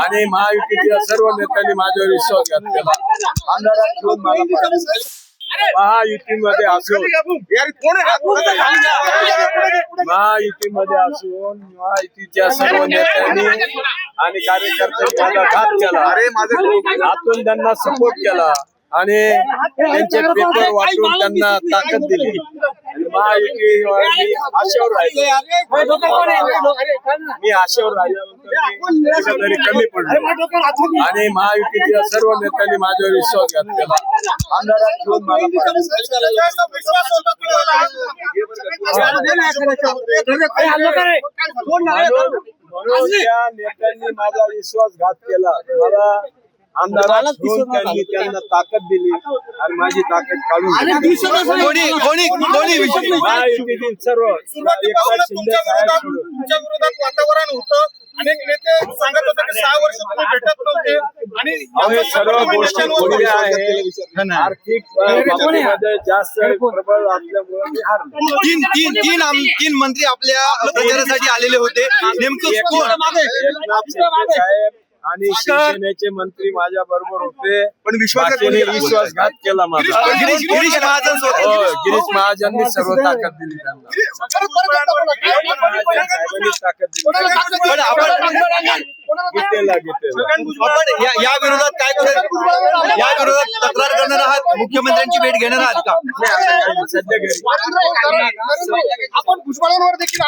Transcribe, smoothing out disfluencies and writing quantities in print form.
आणि महायुतीच्या सर्व नेत्यांनी माझ्यावर विश्वासघात केला. अंधारात ठेवून मला पाडलं. महायुतीमध्ये असून महायुतीच्या सर्व नेत्यांनी आणि कार्यकर्त्यांनी माझा घात केला. आतून त्यांना सपोर्ट केला आणि त्यांचे पेपर वाटून त्यांना ताकद दिली. महायुती मी आशेवर राहिलो. मी आशेवर राहिल्यानंतर तरी कमी पडलो आणि महायुतीच्या सर्व नेत्यांनी माझ्यावर विश्वासघात केला. अंधारात ठेवून मला त्या नेत्यांनी माझा विश्वासघात केला. मला अंधारात ठेवून त्यांनी त्यांना ताकद दिली आणि माझी ताकद काढून सर्व तुमच्या विरोधात वातावरण होतं. अनेक नेते सांगत होते की 6 वर्ष तुम्ही भेटत नव्हते आणि सर्व गोष्टी खोटी आहे. आर्थिक बाबतीमध्ये जास्त प्रबळ असल्यामुळे मी हारलो. तीन मंत्री आपल्या प्रचारासाठी आलेले होते. नेमकं एकनाथ शिंदे साहेब आणि शिवसेनेचे मंत्री माझ्या बरोबर होते, पण विश्वासघात केला माझा. गिरीश महाजन गिरीश महाजननी सर्व ताकद दिली त्यांना. या विरोधात काय करेल? या विरोधात तक्रार करणार आहात? मुख्यमंत्र्यांची भेट घेणार आहात का? सध्या घरी आपण भुजबळांवर देखील